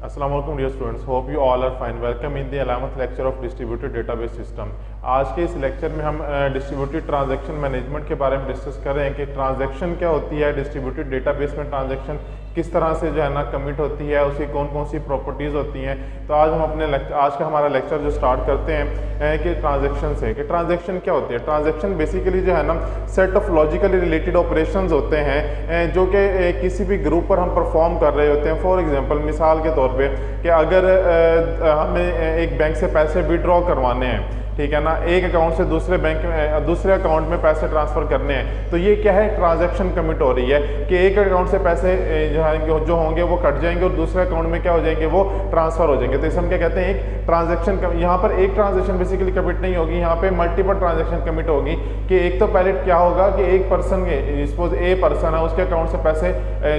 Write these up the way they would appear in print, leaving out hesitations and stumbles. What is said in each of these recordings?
अस्सलाम वालेकुम dear students, hope you all are fine. Welcome in the 11th lecture of distributed database system. आज के इस lecture में हम डिस्ट्रीब्यूटेड ट्रांजैक्शन मैनेजमेंट के बारे में डिस्कस कर रहे हैं कि ट्रांजैक्शन क्या होती है, डिस्ट्रीब्यूटेड डेटाबेस में ट्रांजैक्शन किस तरह से जो है ना कमिट होती है, उसकी कौन कौन सी प्रॉपर्टीज़ होती हैं। तो आज हम अपने आज का हमारा लेक्चर जो स्टार्ट करते हैं कि ट्रांजैक्शन से, कि ट्रांजैक्शन क्या होती है। ट्रांजैक्शन बेसिकली जो है ना set of logically related operations होते हैं जो कि किसी भी ग्रुप पर हम परफॉर्म कर रहे होते हैं। फॉर एग्जांपल, मिसाल के तौर पे कि अगर हमें एक बैंक से पैसे विड्रॉ करवाने हैं, ठीक है ना, एक अकाउंट से दूसरे बैंक में दूसरे अकाउंट में पैसे ट्रांसफ़र करने हैं, तो ये क्या है, ट्रांजैक्शन कमिट हो रही है कि एक अकाउंट से पैसे जो होंगे वो कट जाएंगे और दूसरे अकाउंट में क्या हो जाएंगे, वो ट्रांसफ़र हो जाएंगे। तो इसे हम क्या कहते हैं, एक ट्रांजैक्शन। यहाँ पर एक ट्रांजैक्शन बेसिकली कमिट नहीं होगी, यहाँ पे मल्टीपल ट्रांजैक्शन कमिट होगी कि एक तो पहले क्या होगा कि एक पर्सन के, सपोज ए पर्सन है, उसके अकाउंट से पैसे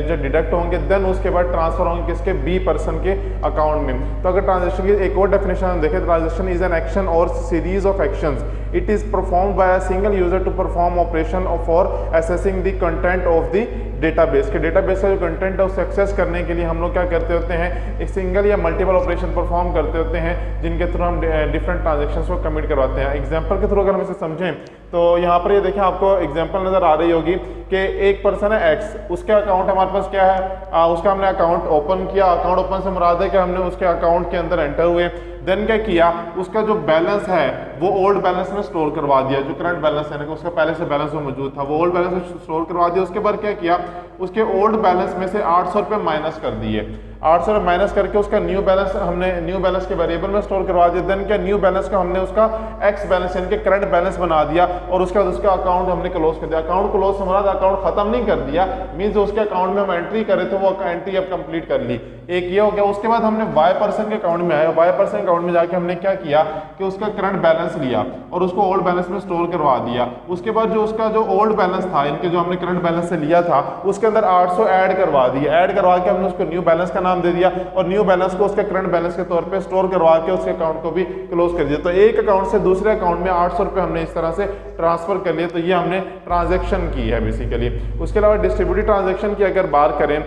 जो डिडक्ट होंगे, देन उसके बाद ट्रांसफ़र होंगे किसके, बी पर्सन के अकाउंट में। तो अगर ट्रांजैक्शन की एक और डेफिनेशन हम देखें, ट्रांजैक्शन इज एन एक्शन और series of actions. It is performed by a single user to perform operation for accessing the content of the database। के डेटाबेस का जो कंटेंट है उसे एक्सेस करने के लिए हम लोग क्या करते होते हैं, एक सिंगल या मल्टीपल ऑपरेशन परफॉर्म करते होते हैं जिनके थ्रू हम डिफरेंट ट्रांजेक्शन्स को कमिट करवाते हैं। एग्जांपल के थ्रू अगर हम इसे समझें तो यहाँ पर ये देखें, आपको एग्जांपल नज़र आ रही होगी कि एक पर्सन है एक्स, उसका अकाउंट हमारे पास क्या है, उसका हमने अकाउंट ओपन किया। अकाउंट ओपन से मुराद है कि हमने उसके अकाउंट के अंदर एंटर हुए, देन क्या किया, उसका जो बैलेंस है वो ओल्ड बैलेंस में स्टोर करवा दिया। जो करंट बैलेंस है ना, उसका पहले से बैलेंस वो मौजूद था, वो ओल्ड बैलेंस में स्टोर करवा दिया। उसके बाद क्या किया, उसके ओल्ड बैलेंस में से 800 रुपये माइनस कर दिए। 800 रुपये माइनस करके उसका न्यू बैलेंस हमने न्यू बैलेंस के वेरिएबल में स्टोर करवा दिया। देन क्या, न्यू बैलेंस का हमने उसका एक्स बैलेंस यानी कि करंट बैलेंस बना दिया और उसके बाद उसका अकाउंट हमने क्लोज कर दिया। अकाउंट क्लोज से मुराद अकाउंट खत्म नहीं कर दिया, मीन्स उसके अकाउंट में हम एंट्री करे तो वो एंट्री अब कंप्लीट कर ली। एक ये हो गया। उसके बाद हमने वाई पर्सन के अकाउंट में आया, वाई पर्सन अकाउंट में जाके हमने क्या किया कि उसका करंट बैलेंस लिया और उसको ओल्ड बैलेंस में स्टोर करवा दिया। उसके बाद जो उसका जो ओल्ड बैलेंस था, इनके जो हमने करंट बैलेंस से लिया था, उसके अंदर 800 ऐड करवा दिया। ऐड करवा के हमने उसको न्यू बैलेंस का नाम दे दिया और न्यू बैलेंस को उसके करंट बैलेंस के तौर पे स्टोर करवा के उसके अकाउंट को भी क्लोज कर दिया। तो एक अकाउंट से दूसरे अकाउंट में 800 रुपये हमने इस तरह से ट्रांसफर कर लिए। तो ये हमने ट्रांजैक्शन की है बेसिकली। उसके अलावा डिस्ट्रीब्यूटेड ट्रांजैक्शन की अगर बात करें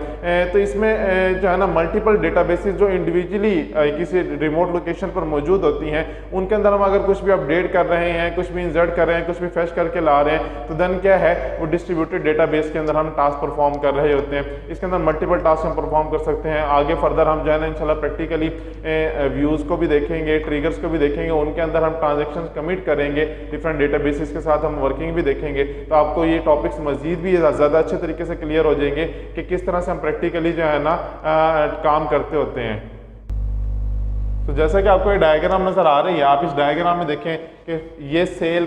तो इसमें जो है ना मल्टीपल डेटाबेसेस जो इंडिविजुअली किसी रिमोट लोकेशन पर मौजूद होती हैं, उनके अंदर हम अगर कुछ भी अपडेट कर रहे हैं, कुछ भी इंसर्ट कर रहे हैं, कुछ भी फेच करके ला रहे हैं, तो देन क्या है, वो डिस्ट्रीब्यूटेड डेटाबेस के अंदर हम टास्क परफॉर्म कर रहे होते हैं। इसके अंदर मल्टीपल टास्क हम परफॉर्म कर सकते हैं। आगे फर्दर हम जो है ना इंशाल्लाह प्रैक्टिकली व्यूज़ को भी देखेंगे, ट्रिगर्स को भी देखेंगे, उनके अंदर हम ट्रांजेक्शन कमिट करेंगे, डिफरेंट डेटाबेसेस के साथ हम वर्किंग भी देखेंगे। तो आपको ये टॉपिक्स मजीद भी ज़्यादा अच्छे तरीके से क्लियर हो जाएंगे कि किस तरह से हम प्रैक्टिकली जो है ना काम करते होते हैं। तो जैसा कि आपको ये डायग्राम नज़र आ रही है, आप इस डायग्राम में देखें कि ये सेल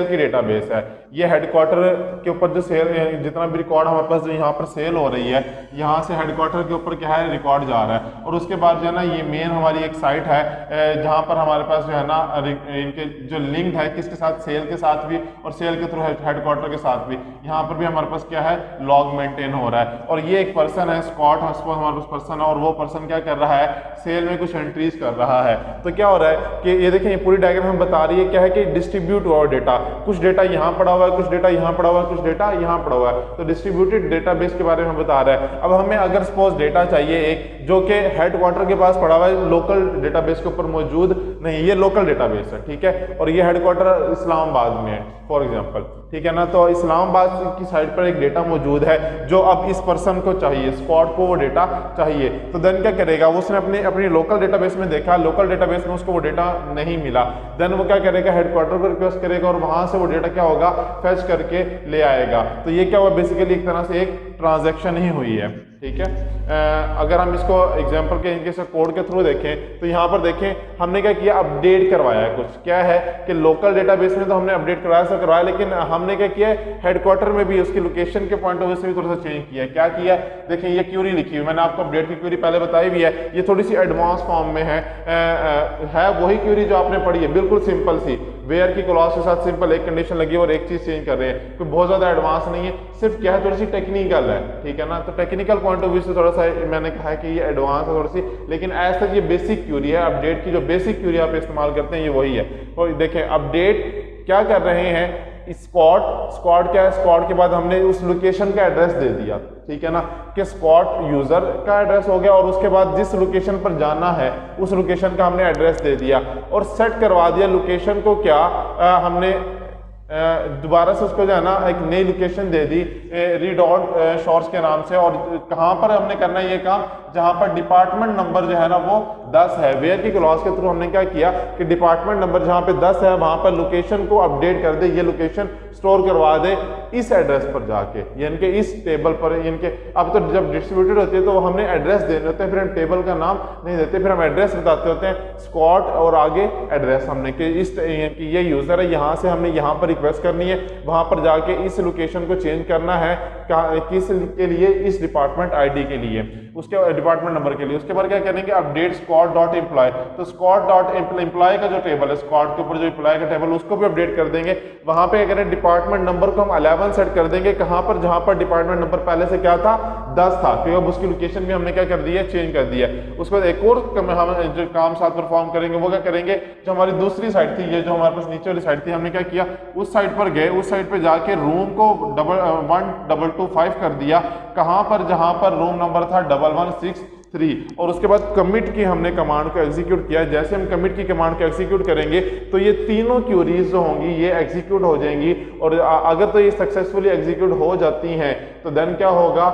की डेटाबेस है। ये हेडक्वार्टर के ऊपर जो सेल जितना भी रिकॉर्ड हमारे पास जो यहाँ पर सेल हो रही है, यहाँ से हेडक्वार्टर के ऊपर क्या है, रिकॉर्ड जा रहा है। और उसके बाद जो है ना ये मेन हमारी एक साइट है जहाँ पर हमारे पास जो है ना इनके जो लिंक है किसके साथ, सेल के साथ भी और सेल के थ्रू हेडक्वार्टर के साथ भी। यहाँ पर भी हमारे पास क्या है, लॉग मेंटेन हो रहा है। और ये एक पर्सन है, स्कॉट हमारे पास पर्सन है, और वो पर्सन क्या कर रहा है, सेल में कुछ एंट्रीज कर रहा है। तो क्या हो रहा है कि ये देखें, ये पूरी डायग्राम बता रही है क्या है कि डिस्ट्रीब्यूट हुआ डेटा, कुछ डेटा यहाँ पड़ा हुआ है, कुछ डेटा यहाँ पड़ा हुआ है, कुछ डेटा यहाँ पड़ा हुआ है। तो डिस्ट्रीब्यूटेड डेटाबेस के बारे में बता रहा है। अब हमें अगर सपोज डेटा चाहिए एक जो कि हेडक्वार्टर के पास पड़ा हुआ है, लोकल डेटाबेस के ऊपर मौजूद नहीं, ये लोकल डेटाबेस है, ठीक है, और ये हेडक्वार्टर इस्लामाबाद में है फॉर एग्जांपल, ठीक है ना। तो इस्लामाबाद की साइड पर एक डेटा मौजूद है जो अब इस पर्सन को चाहिए, स्कॉट को वो डेटा चाहिए। तो देन क्या करेगा, उसने अपनी लोकल डेटाबेस में देखा, लोकल डेटाबेस में उसको वो डेटा नहीं मिला। देन वो क्या करेगा, हेडक्वार्टर को रिक्वेस्ट करेगा और वहां से वो डेटा क्या होगा, फेच करके ले आएगा। तो ये क्या हुआ, बेसिकली एक तरह से एक ट्रांजैक्शन ही हुई है, ठीक है। अगर हम इसको एग्जांपल के इनके कोड के थ्रू देखें तो यहाँ पर देखें हमने क्या किया, अपडेट करवाया है। कुछ क्या है कि लोकल डेटाबेस में तो हमने अपडेट करवाया, लेकिन हमने क्या किया, हेडक्वार्टर में भी उसकी लोकेशन के पॉइंट ऑफ व्यू से भी थोड़ा सा चेंज किया। क्या किया, देखें ये क्यूरी लिखी हुई, मैंने आपको अपडेट की क्यूरी पहले बताई भी है, ये थोड़ी सी एडवांस फॉर्म में है वही क्यूरी जो आपने पढ़ी है, बिल्कुल सिंपल सी, वेयर की क्लॉज के साथ सिंपल एक कंडीशन लगी और एक चीज चेंज कर रहे हैं, कोई बहुत ज्यादा एडवांस नहीं है, सिर्फ क्या है थोड़ी सी टेक्निकल है, ठीक है ना। तो टेक्निकल पॉइंट ऑफ व्यू से थोड़ा सा मैंने कहा है कि ये एडवांस है थोड़ी सी, लेकिन ऐसा ये बेसिक क्यूरी है। अपडेट की जो बेसिक क्यूरी आप इस्तेमाल करते हैं ये वही है। और देखें अपडेट क्या कर रहे हैं स्क्वाड, स्क्वाड क्या है, स्क्वाड के बाद हमने उस लोकेशन का एड्रेस दे दिया, ठीक है ना, कि स्क्वाड यूजर का एड्रेस हो गया और उसके बाद जिस लोकेशन पर जाना है उस लोकेशन का हमने एड्रेस दे दिया और सेट करवा दिया लोकेशन को। क्या हमने दोबारा से उसको जो है ना एक नई लोकेशन दे दी रीडॉट शोर्स के नाम से, और कहाँ पर हमने करना है ये काम, जहाँ पर डिपार्टमेंट नंबर जो है ना वो 10 है। वेयर की क्लॉज के थ्रू हमने क्या किया कि डिपार्टमेंट नंबर जहाँ पे 10 है वहाँ पर लोकेशन को अपडेट कर दे, ये लोकेशन स्टोर करवा दे इस एड्रेस पर जाके, यानी कि इस टेबल पर, यानी कि अब तो जब डिस्ट्रीब्यूटेड होती है तो हमने एड्रेस देने होते हैं, फिर हम टेबल का नाम नहीं देते, फिर हम एड्रेस बताते होते हैं स्क्वाड और आगे एड्रेस हमने कि इस ये यूजर है, यहाँ से हमने यहाँ पर रिक्वेस्ट करनी है, वहाँ पर जाके इस लोकेशन को चेंज करना है, किस के लिए, इस डिपार्टमेंट आईडी के लिए, उसके डिपार्टमेंट नंबर के लिए। उसके बाद क्या करेंगे अपडेट स्क्वाड डॉट एम्प्लॉय, तो स्क्वाड डॉट एम्प्लॉय का जो टेबल है, स्क्वाड के ऊपर जो एम्प्लॉय का टेबल उसको भी अपडेट कर देंगे। वहाँ पे अगर डिपार्टमेंट नंबर को हम 11 सेट कर देंगे, कहाँ पर, जहाँ पर डिपार्टमेंट नंबर पहले से क्या था 10 था, क्योंकि अब उसकी लोकेशन भी हमने क्या कर दी है, चेंज कर दिया। उसके बाद एक और हम जो काम साथ परफॉर्म करेंगे वो क्या करेंगे, जो हमारी दूसरी साइड थी, ये जो हमारे पास नीचे वाली साइड थी, हमने क्या किया उस साइड पर गए, उस साइड पर जाके रूम को 1225 कर दिया, कहाँ पर, जहाँ पर रूम नंबर था 1163, और उसके बाद कमिट की हमने कमांड को एग्जीक्यूट किया। जैसे हम कमिट की कमांड को एग्जीक्यूट करेंगे तो ये तीनों क्यूरीज जो होंगी ये एग्जीक्यूट हो जाएंगी, और अगर तो ये सक्सेसफुली एग्जीक्यूट हो जाती हैं तो देन क्या होगा,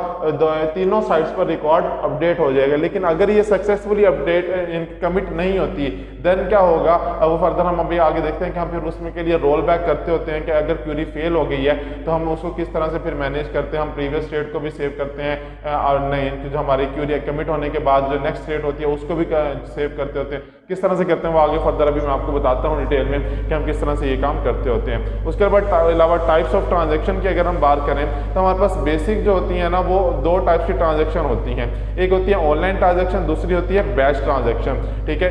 तीनों साइट्स पर रिकॉर्ड अपडेट हो जाएगा। लेकिन अगर ये सक्सेसफुली अपडेट कमिट नहीं होती देन क्या होगा, वो फर्दर हम अभी आगे देखते हैं कि हम फिर उसमें के लिए रोल बैक करते होते हैं कि अगर क्यूरी फेल हो गई है तो हम उसको किस तरह से फिर मैनेज करते हैं। हम प्रीवियस स्टेट को भी सेव करते हैं और नहीं, जो हमारी क्यूरी कमिट होने के बाद जो नेक्स्ट स्टेट होती है उसको भी सेव करते होते हैं। किस तरह से करते हैं वो आगे फर्दर अभी मैं आपको बताता हूँ डिटेल में कि हम किस तरह से ये काम करते होते हैं। उसके बाद अलावा टाइप्स ऑफ ट्रांजैक्शन की अगर हम बात करें तो हमारे पास बेसिक जो होती है ना वो दो टाइप्स की ट्रांजैक्शन होती हैं, एक होती है ऑनलाइन ट्रांजैक्शन, दूसरी होती है बैच ट्रांजैक्शन, ठीक है।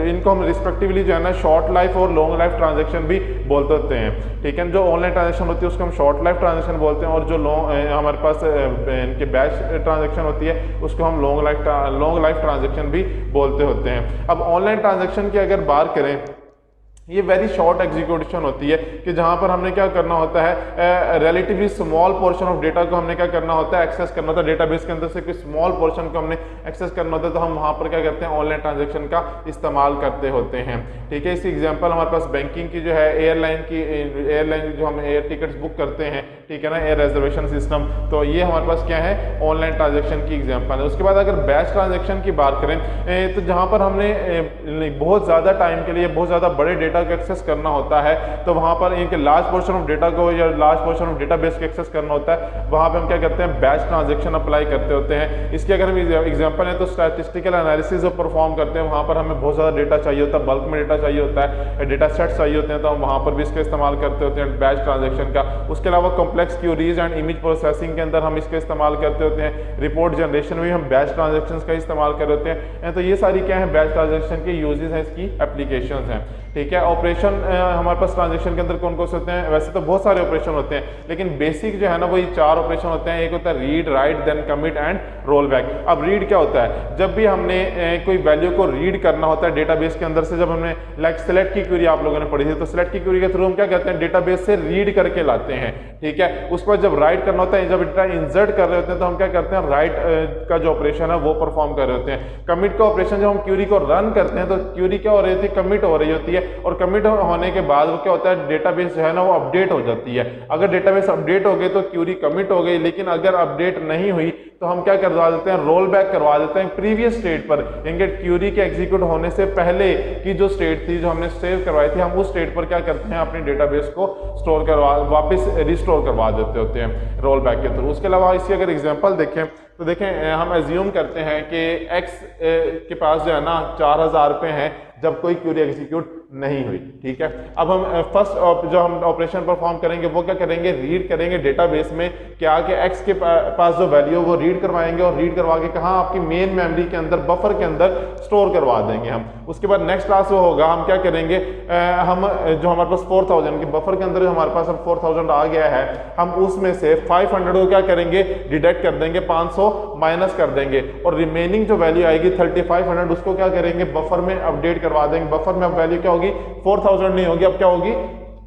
इनको हम रिस्पेक्टिवली जो है ना शॉर्ट लाइफ और लॉन्ग लाइफ ट्रांजैक्शन भी बोलते होते हैं, ठीक है। जो ऑनलाइन ट्रांजैक्शन होती है उसको हम शॉर्ट लाइफ ट्रांजैक्शन बोलते हैं, और जो हमारे पास इनके बैच ट्रांजैक्शन होती है उसको हम लॉन्ग लाइफ ट्रांजैक्शन भी बोलते होते हैं। अब ऑनलाइन ट्रांजैक्शन की अगर बात करें, ये वेरी शॉर्ट एग्जीक्यूशन होती है कि जहां पर हमने क्या करना होता है, relatively small portion of data को हमने क्या करना होता है, एक्सेस करना होता है, डेटाबेस के अंदर से कोई स्मॉल पोर्शन को हमने एक्सेस करना होता है, तो हम वहां पर क्या करते हैं ऑनलाइन ट्रांजैक्शन का इस्तेमाल करते होते हैं, ठीक है। इसी एग्जांपल हमारे पास बैंकिंग की जो है, एयरलाइन जो हम एयर टिकट्स बुक करते हैं, ठीक है ना, एयर रिजर्वेशन सिस्टम, तो ये हमारे पास क्या है ऑनलाइन ट्रांजेक्शन की एग्जाम्पल है। उसके बाद अगर बैच ट्रांजेक्शन की बात करें तो जहाँ पर हमने बहुत ज़्यादा टाइम के लिए बहुत ज़्यादा बड़े डेटा को एक्सेस करना होता है, तो वहाँ पर इनके लार्ज पोर्शन ऑफ डेटा को या लार्ज पोर्शन ऑफ डेटाबेस को एक्सेस करना होता है, वहाँ पे हम क्या करते हैं बैच ट्रांजैक्शन अप्लाई करते होते हैं। इसके अगर हम एग्जांपल है तो स्टैटिस्टिकल एनालिसिस जो परफॉर्म करते हैं, वहाँ पर हमें बहुत ज़्यादा डेटा चाहिए होता है, बल्क में डेटा चाहिए होता है, डेटा सेट चाहिए होते हैं, तो हम वहाँ पर भी इसका इस्तेमाल करते होते हैं बैच ट्रांजैक्शन का। उसके अलावा complex queries and image processing के अंदर हम इसका इस्तेमाल करते होते हैं, रिपोर्ट जनरेशन में हम बैच ट्रांजैक्शन का इस्तेमाल कर होते हैं। तो ये सारी क्या है बैच ट्रांजैक्शन के यूजेस हैं, इसकी एप्लीकेशंस हैं, ठीक है। ऑपरेशन हमारे पास ट्रांजैक्शन के अंदर कौन कौन से होते हैं, वैसे तो बहुत सारे ऑपरेशन होते हैं, लेकिन बेसिक जो है ना वो ये 4 ऑपरेशन होते हैं। एक होता है read, write, then commit and roll back. अब रीड क्या होता है, जब भी हमने कोई वैल्यू को रीड करना होता है डेटाबेस के अंदर से, जब हमने लाइक सेलेक्ट की क्वेरी आप लोगों ने पढ़ी थी, तो सेलेक्ट की क्वेरी के थ्रू हम क्या करते हैं डेटाबेस से रीड करके लाते हैं, ठीक है। उसके बाद जब राइट करना होता है, जब डेटा इंसर्ट कर रहे होते हैं, तो हम क्या करते हैं राइट का जो ऑपरेशन है वो परफॉर्म कर रहे होते हैं। कमिट का ऑपरेशन जब हम क्वेरी को रन करते हैं तो क्वेरी क्या हो रही थी, कमिट हो रही होती है, और कमिट होने के बाद वो क्या होता है डेटाबेस जो है ना वो अपडेट हो जाती है। अगर डेटाबेस अपडेट हो गई तो क्वेरी कमिट हो गई, लेकिन अगर अपडेट नहीं हुई तो हम क्या करवा देते हैं रोल बैक करवा देते हैं प्रीवियस स्टेट पर, यानी क्वेरी के एग्जीक्यूट होने से पहले की जो स्टेट थी जो हमने सेव करवाई थी, हम उस स्टेट पर क्या करते हैं अपनी डेटाबेस को स्टोर करवा वापस रिस्टोर करवा देते होते हैं रोल बैक के थ्रू। उसके अलावा इसकी अगर एग्जांपल देखें तो देखें हम एज्यूम करते हैं कि एक्स के पास जो है ना 4000 रुपये हैं जब कोई क्वेरी एग्जीक्यूट नहीं हुई, ठीक है। अब हम फर्स्ट जो हम ऑपरेशन परफॉर्म करेंगे वो क्या करेंगे, रीड करेंगे डेटाबेस में क्या कि एक्स के पास जो वैल्यू वो रीड करवाएंगे, और रीड करवा के कहाँ आपकी मेन मेमोरी के अंदर बफर के अंदर स्टोर करवा देंगे हम। उसके बाद नेक्स्ट क्लास वो होगा, हम क्या करेंगे हम जो हमारे पास 4000 के बफर के अंदर जो हमारे पास अब 4000 आ गया है, हम उसमें से 500 को क्या करेंगे डिडक्ट कर देंगे, 500 माइनस कर देंगे, और रिमेनिंग जो वैल्यू आएगी 3500 उसको क्या करेंगे बफर में अपडेट करवा देंगे। बफर में अब वैल्यू क्या होगी 4000 नहीं होगी, अब क्या होगी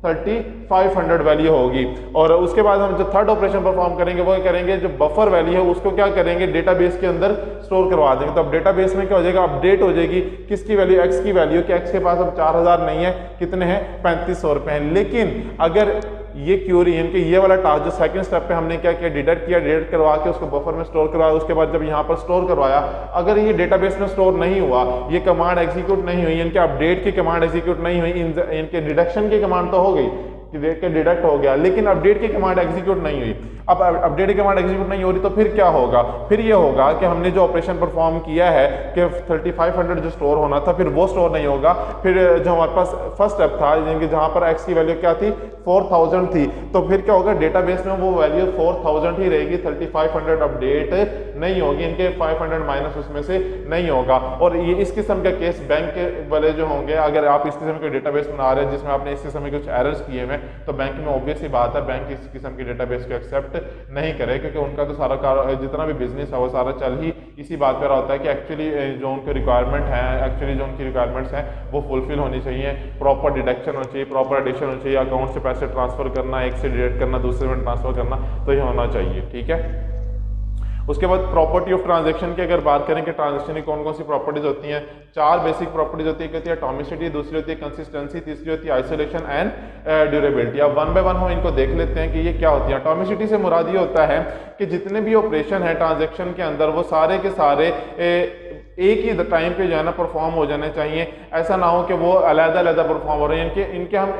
3500 वैल्यू होगी। और उसके बाद हम जो थर्ड ऑपरेशन परफॉर्म करेंगे वो करेंगे, जो बफर वैल्यू है उसको क्या करेंगे, डेटाबेस के अंदर स्टोर करवा देंगे। तो अब डेटाबेस में क्या हो जाएगा, अपडेट हो जाएगी किसकी वैल्यू, x की वैल्यू, कि x के पास अब 4000 नहीं है, कितने हैं, 3500 रुपए हैं। लेकिन अगर ये क्यूरी इनके ये वाला टास्क जो सेकंड स्टेप पे हमने क्या किया, डिडक्ट करवा के उसको बफर में स्टोर करवाया, उसके बाद जब यहाँ पर स्टोर करवाया, अगर ये डेटाबेस में स्टोर नहीं हुआ, ये कमांड एग्जीक्यूट नहीं हुई, इनके अपडेट की कमांड एग्जीक्यूट नहीं हुई, इनके डिडक्शन की कमांड तो हो गई कि डिडक्ट हो गया, लेकिन अपडेट की कमांड एग्जीक्यूट नहीं हुई। अब अपडेट की कमांड एग्जीक्यूट नहीं हो रही तो फिर क्या होगा, फिर ये होगा कि हमने जो ऑपरेशन परफॉर्म किया है कि 3500 जो स्टोर होना था फिर वो स्टोर नहीं होगा। फिर जो हमारे पास फर्स्ट स्टेप था जहां पर x की वैल्यू क्या थी, 4000 थी, तो फिर क्या होगा, डेटाबेस में वो वैल्यू 4000 ही रहेगी, 3500 अपडेट नहीं होगी, इनके 500 माइनस उसमें से नहीं होगा। और ये इस किस्म का केस बैंक के वाले जो होंगे, अगर आप इस किस्म के डेटाबेस बना रहे हैं जिसमें आपने इस किस्म के कुछ एरर्स किए हुए, तो बैंक में ऑब्वियस ही बात है, बैंक इस किस्म की डेटाबेस को एक्सेप्ट नहीं करे, क्योंकि उनका तो सारा जितना भी बिजनेस है वो सारा चल ही इसी बात पर होता है कि एक्चुअली जो उनके रिक्वायरमेंट है, एक्चुअली जो उनकी रिक्वायरमेंट्स हैं वो फुलफिल होनी चाहिए, प्रॉपर डिडक्शन होनी चाहिए, प्रॉपर एडिशन होनी चाहिए, अकाउंट से पैसे ट्रांसफर करना, एक से डिडक्ट करना, दूसरे में ट्रांसफर करना, तो ये होना चाहिए। ठीक है। उसके बाद प्रॉपर्टी ऑफ ट्रांजैक्शन की अगर बात करें कि ट्रांजैक्शन की कौन कौन सी प्रॉपर्टीज होती हैं, 4 बेसिक प्रॉपर्टीज होती है, एक होती है एटॉमिसिटी, दूसरी होती है कंसिस्टेंसी, तीसरी होती है आइसोलेशन एंड ड्यूरेबिलिटी। अब वन बाय वन हम इनको देख लेते हैं कि ये क्या होती है। एटॉमिसिटी से मुराद ये होता है कि जितने भी ऑपरेशन है ट्रांजैक्शन के अंदर वो सारे के सारे एक ही टाइम पे जो है ना परफॉर्म हो जाने चाहिए, ऐसा ना हो कि वो अलग-अलग परफॉर्म हो रहे हैं। इनके हम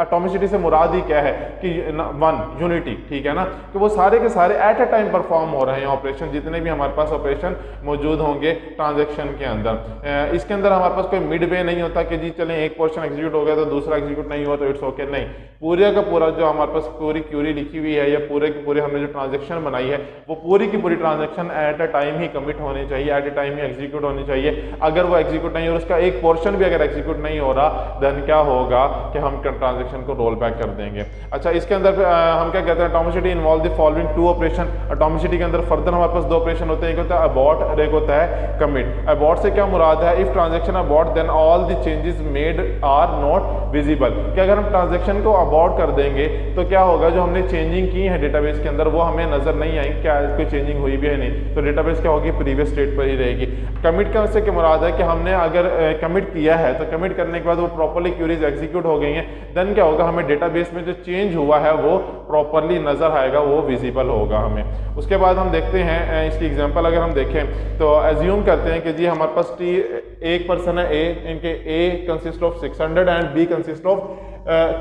एटॉमिसिटी से मुराद ही क्या है कि वन यूनिटी, ठीक है ना, कि वो सारे के सारे एट अ टाइम परफॉर्म हो रहे हैं ऑपरेशन, जितने भी हमारे पास ऑपरेशन मौजूद होंगे ट्रांजैक्शन के अंदर। इसके अंदर हमारे पास कोई मिड वे नहीं होता कि जी चलें एक पोर्शन एग्जीक्यूट हो गया तो दूसरा एग्जीक्यूट नहीं हुआ तो इट्स ओके, नहीं, पूरे का पूरा जो हमारे पास पूरी क्यूरी लिखी हुई है या पूरे की पूरे हमने जो ट्रांजेक्शन बनाई है वो पूरी की पूरी transaction at a time he commit होनी चाहिए, at a time he execute होनी चाहिए। अगर वो एग्जीक्यूट नहीं हो, उसका एक पोर्शन भी अगर एग्जीक्यूट नहीं हो रहा, देन क्या होगा कि हम ट्रांजेक्शन को रोल बैक कर देंगे। अच्छा, इसके अंदर हम क्या कहते हैं, atomicity involve the following 2 operation. Atomicity के अंदर फर्दर हमारे पास 2 ऑपरेशन होते हैं, एक होता है अबॉर्ट और एक होता है कमिट। अबॉर्ट से क्या मुराद है, if transaction abort then all the changes made are not visible, कि अगर हम ट्रांजेक्शन को अबॉर्ट कर देंगे तो क्या होगा, जो हमने चेंजिंग की है डेटाबेस के अंदर वो हमें नजर नहीं आएंगी, क्या कोई चेंजिंग हुई भी है नहीं, तो डेटाबेस क्या होगी, प्रीवियस स्टेट पर ही रहेगी। कमिट का से क्या मुराद है कि हमने अगर कमिट किया है तो कमिट करने के बाद वो प्रॉपर्ली क्यूरीज एग्जीक्यूट हो गई हैं, देन क्या होगा, हमें डेटाबेस में जो चेंज हुआ है वो प्रॉपर्ली नजर आएगा, वो विजिबल होगा हमें। उसके बाद हम देखते हैं इसकी एग्जांपल अगर हम देखें तो एज्यूम करते हैं कि जी हमारे पास एक पर्सन है ए, इनके A consist of 600 and B consist of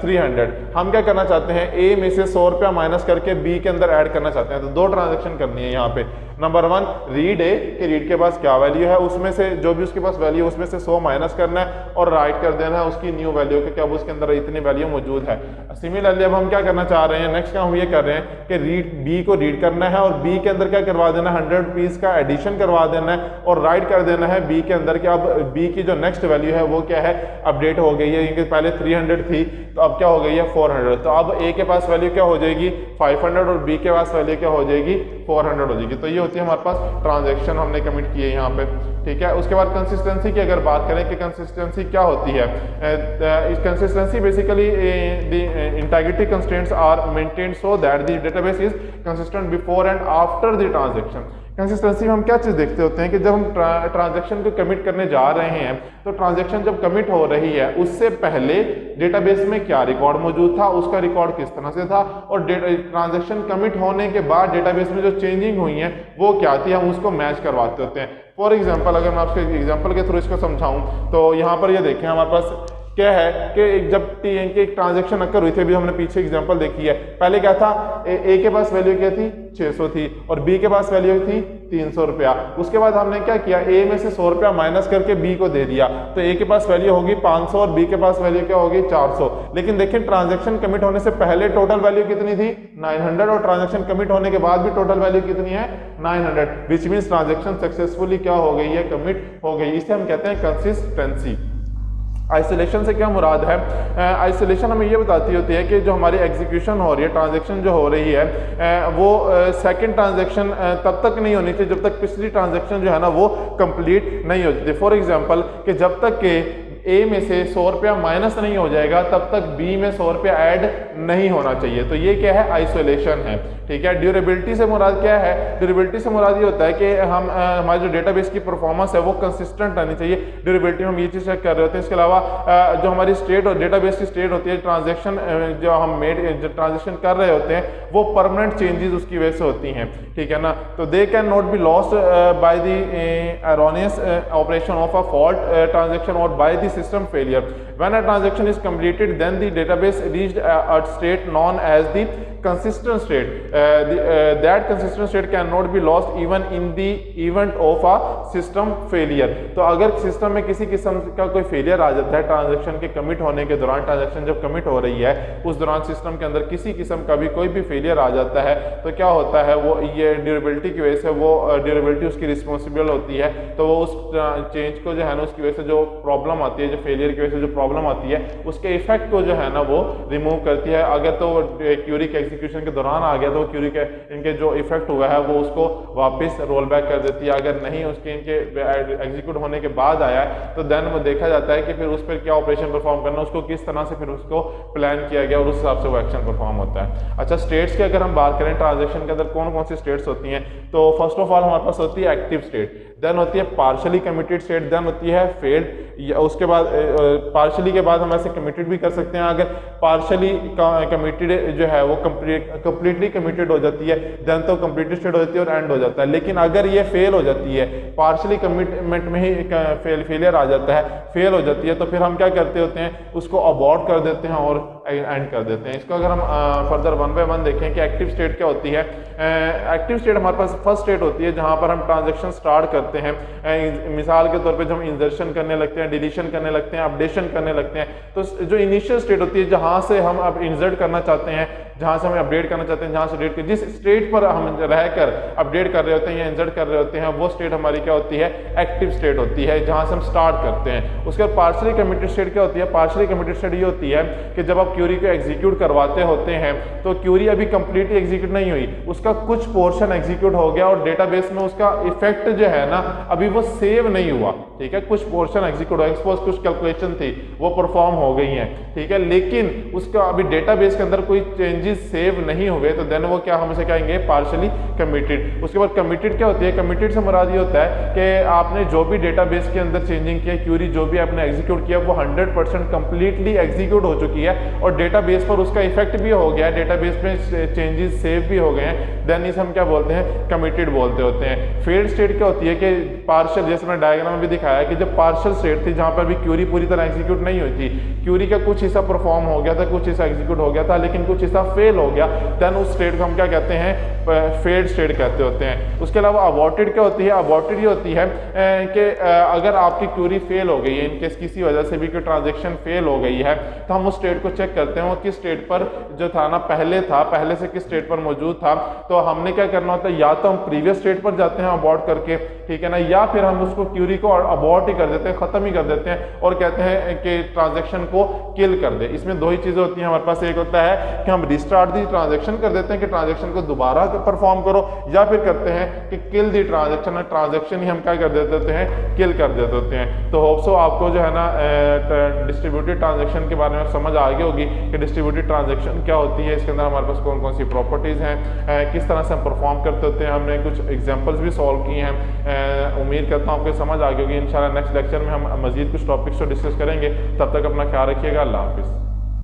300। हम क्या करना चाहते हैं, ए में से 100 रुपया माइनस करके बी के अंदर ऐड करना चाहते हैं। तो 2 ट्रांजैक्शन करनी है यहाँ पे। नंबर 1 रीड ए कि रीड के पास क्या वैल्यू है, उसमें से जो भी उसके पास वैल्यू है उसमें से 100 माइनस करना है और राइट कर देना है उसकी न्यू वैल्यू के, क्या अब उसके अंदर इतनी वैल्यू मौजूद है। सिमिलरली अब हम क्या करना चाह रहे हैं, नेक्स्ट काम ये कर रहे हैं कि रीड बी को रीड करना है और बी के अंदर क्या करवा देना है, 100 रुपीज का एडिशन करवा देना है और राइट कर देना है बी के अंदर कि अब बी की जो नेक्स्ट वैल्यू है वो क्या है, अपडेट हो गई है, इनके पहले 300 थी तो अब क्या हो गई है 400। तो अब ए के पास वैल्यू क्या हो जाएगी 500 और बी के पास वैल्यू क्या हो जाएगी 400 हो जाएगी। तो ये होती है हमारे पास ट्रांजैक्शन हमने कमिट की है यहाँ पे, ठीक है। उसके बाद कंसिस्टेंसी की अगर बात करें कि कंसिस्टेंसी क्या होती है, इस consistency basically the integrity constraints are maintained so that the database is consistent before and after the transaction. Consistency में हम क्या चीज़ देखते होते हैं कि जब हम ट्रांजैक्शन को कमिट करने जा रहे हैं तो ट्रांजैक्शन जब कमिट हो रही है उससे पहले डेटाबेस में क्या रिकॉर्ड मौजूद था, उसका रिकॉर्ड किस तरह से था, और ट्रांजैक्शन कमिट होने के बाद डेटाबेस में जो चेंजिंग हुई है वो क्या थी, हम उसको मैच करवाते होते हैं। फॉर एग्जाम्पल अगर मैं आपके एग्जाम्पल के थ्रू इसको समझाऊं तो यहाँ पर ये देखें हमारे पास क्या है कि जब एक ट्रांजैक्शन अक्कर हुई थी, अभी हमने पीछे एग्जांपल देखी है, पहले क्या था ए के पास वैल्यू क्या थी 600 थी और बी के पास वैल्यू थी 300 रुपया। उसके बाद हमने क्या किया, ए में से 100 रुपया माइनस करके बी को दे दिया, तो ए के पास वैल्यू होगी 500 और बी के पास वैल्यू क्या होगी 400। लेकिन देखिए ट्रांजैक्शन कमिट होने से पहले टोटल वैल्यू कितनी थी 900 और ट्रांजैक्शन कमिट होने के बाद भी टोटल वैल्यू कितनी है 900, विच मीन्स ट्रांजैक्शन सक्सेसफुली क्या हो गई है, कमिट हो गई। इसे हम कहते हैं कंसिस्टेंसी। आइसोलेशन से क्या मुराद है, आइसोलेशन हमें ये बताती होती है कि जो हमारी एग्जीक्यूशन हो रही है, ट्रांजैक्शन जो हो रही है वो सेकंड ट्रांजैक्शन तब तक नहीं होनी चाहिए जब तक पिछली ट्रांजैक्शन जो है ना वो कंप्लीट नहीं होती थी। फॉर एग्जांपल कि जब तक के ए में से 100 रुपया माइनस नहीं हो जाएगा तब तक बी में 100 रुपया ऐड नहीं होना चाहिए। तो ये क्या है, आइसोलेशन है। ठीक है, ड्यूरेबिलिटी से मुराद क्या है, ड्यूरेबिलिटी से मुराद ये होता है कि हम हमारे जो डेटाबेस की परफॉर्मेंस है वो कंसिस्टेंट रहनी चाहिए। ड्यूरेबिलिटी में हम ये चीज़ चेक कर रहे होते हैं। इसके अलावा जो हमारी स्टेट और डेटाबेस की स्टेट होती है, ट्रांजेक्शन जो हम जो ट्रांजेक्शन कर रहे होते हैं वो परमानेंट चेंजेस उसकी वजह से होती हैं। ठीक है ना, तो they can not be lost by the erroneous operation of a fault transaction or by the system failure. When a transaction is completed, then the database reached a state known as the consistent state. That consistent state cannot be lost even in the event of a system failure. तो अगर system में किसी किस्म का कोई failure आ जाता है transaction के कमिट होने के दौरान, ट्रांजैक्शन जब कमिट हो रही है उस दौरान सिस्टम के अंदर किसी किस्म का भी कोई भी फेलियर आ जाता है तो क्या होता है, वो ये ड्यूरेबिलिटी की वजह से वो ड्यूरेबिलिटी उसकी रिस्पॉन्सिबल होती है। तो वो उस चेंज को जो है ना उसकी वजह से जो प्रॉब्लम आती है, जो फेलियर की वजह से जो प्रॉब्लम आती है उसके इफेक्ट को जो है ना वो रिमूव करती है। अगर तो क्यूरी के एग्जीक्यूशन के दौरान आ गया तो क्यूरी के इनके जो इफेक्ट हुआ है वो उसको वापस रोल बैक कर देती है। अगर नहीं उसके इनके एग्जीक्यूट होने के बाद आया है तो देन वो देखा जाता है कि फिर उस पर क्या ऑपरेशन परफॉर्म करना, उसको किस तरह से फिर उसको प्लान किया गया और उस हिसाब से वो एक्शन परफॉर्म होता है। अच्छा, स्टेट्स की अगर हम बात करें ट्रांजेक्शन के अंदर कौन कौन सी स्टेट्स होती हैं, तो फर्स्ट ऑफ ऑल हमारे पास होती है एक्टिव स्टेट, देन होती है पार्शली कमिटेड स्टेट, देन होती है फेल्ड। उसके बाद पार्शली के बाद हम ऐसे कमिटेड भी कर सकते हैं। अगर पार्शली कमिटेड जो है वो कंप्लीटली कमिटेड हो जाती है देन तो कंप्लीटेड स्टेट हो जाती है और एंड हो जाता है। लेकिन अगर ये फेल हो जाती है, पार्शली कमिटमेंट में ही फेलियर आ जाता है, फेल हो जाती है, तो फिर हम क्या करते होते हैं, उसको अबॉर्ट कर देते हैं और एंड कर देते हैं। इसको अगर हम फर्दर वन बाय वन देखें कि एक्टिव स्टेट क्या होती है। एक्टिव स्टेट हमारे पास फर्स्ट स्टेट होती है जहां पर हम ट्रांजैक्शन स्टार्ट करते हैं। मिसाल के तौर पे जब हम इंसर्शन करने लगते हैं, डिलीशन करने लगते हैं, अपडेशन करने लगते हैं, तो जो इनिशियल स्टेट होती है जहां से हम अब इंसर्ट करना चाहते हैं, जहां से हम अपडेट करना चाहते हैं, जहां से डेट जिस स्टेट पर हम रहकर अपडेट कर रहे होते हैं या इंसर्ट कर रहे होते हैं, वो स्टेट हमारी क्या होती है, एक्टिव स्टेट होती है, जहां से हम स्टार्ट करते हैं। उसके बाद पार्शली कमिटेड स्टेट क्या होती है, पार्शली कमिटेड स्टेट ये होती है कि जब आप क्यूरी को एग्जीक्यूट करवाते होते हैं तो क्यूरी अभी कंप्लीटली एग्जीक्यूट नहीं हुई, उसका कुछ पोर्शन एग्जीक्यूट हो गया और डेटाबेस में उसका इफेक्ट जो है ना अभी वो सेव नहीं हुआ। ठीक है, कुछ पोर्शन एग्जीक्यूट हो, सपोज कुछ कैलकुलेशन थी वो परफॉर्म हो गई हैं, ठीक है, लेकिन उसका अभी डेटाबेस के अंदर कोई चेंजेस सेव नहीं हुए, तो देन वो क्या हम इसे कहेंगे, पार्शली कमिटेड। उसके बाद कमिटेड क्या होती है, कमिटेड से मुराद ये होता है कि आपने जो भी डेटाबेस के अंदर चेंजिंग किया, क्यूरी जो भी आपने एग्जीक्यूट किया वो 100% कंप्लीटली एग्जीक्यूट हो चुकी है और डेटाबेस पर उसका इफेक्ट भी हो गया, डेटाबेस में चेंजेस सेव भी हो गए हैं, देन इसे हम क्या बोलते हैं, कमिटेड बोलते होते हैं। फेल्ड स्टेट क्या होती है कि पार्शियल, जैसे मैंने डायग्राम में भी दिखाया कि जब पार्शियल स्टेट थी जहां पर भी क्यूरी पूरी तरह एग्जीक्यूट नहीं हुई थी, क्यूरी का कुछ हिस्सा परफॉर्म हो गया था, कुछ हिस्सा एग्जीक्यूट हो गया था, लेकिन कुछ हिस्सा फेल हो गया, देन उस स्टेट को हम क्या कहते हैं, फेल्ड स्टेट कहते होते हैं। उसके अलावा अबॉर्टेड क्या होती है, अबॉर्टेड ये होती है कि अगर आपकी क्यूरी फेल हो गई है, इनकेस किसी वजह से भी कोई ट्रांजेक्शन फेल हो गई है, तो हम उस स्टेट को चेक करते हैं वो किस स्टेट पर जो था ना पहले था, पहले से किस स्टेट पर मौजूद था। तो हमने क्या करना होता है, या तो हम प्रीवियस स्टेट पर जाते हैं अबॉर्ट करके, ठीक है ना, या फिर हम उसको क्यूरी को अबॉर्ट ही कर देते हैं, खत्म ही कर देते हैं और कहते हैं कि ट्रांजैक्शन को किल कर दे। इसमें दो ही चीजें होती हैं हमारे पास, एक होता है कि हम रिस्टार्ट दी ट्रांजैक्शन कर देते हैं कि ट्रांजैक्शन को दोबारा परफॉर्म करो, या फिर करते हैं कि किल दी ट्रांजैक्शन, और ट्रांजैक्शन ही हम क्या कर देते होते हैं, किल कर देते होते हैं। तो होप सो आपको जो है ना डिस्ट्रीब्यूटेड ट्रांजैक्शन के बारे में समझ आ गई होगी कि डिस्ट्रीब्यूटेड ट्रांजैक्शन क्या होती है, इसके अंदर हमारे पास कौन कौन सी प्रॉपर्टीज हैं, किस तरह से हम परफॉर्म करते होते हैं। हमने कुछ एग्जांपल्स भी सॉल्व किए हैं, उम्मीद करता हूँ आपको समझ आ गई होगी। इंशाल्लाह नेक्स्ट लेक्चर में हम मजीद कुछ टॉपिक्स को डिस्कस करेंगे, तब तक अपना ख्याल रखिएगा। अल्लाह हाफिज़।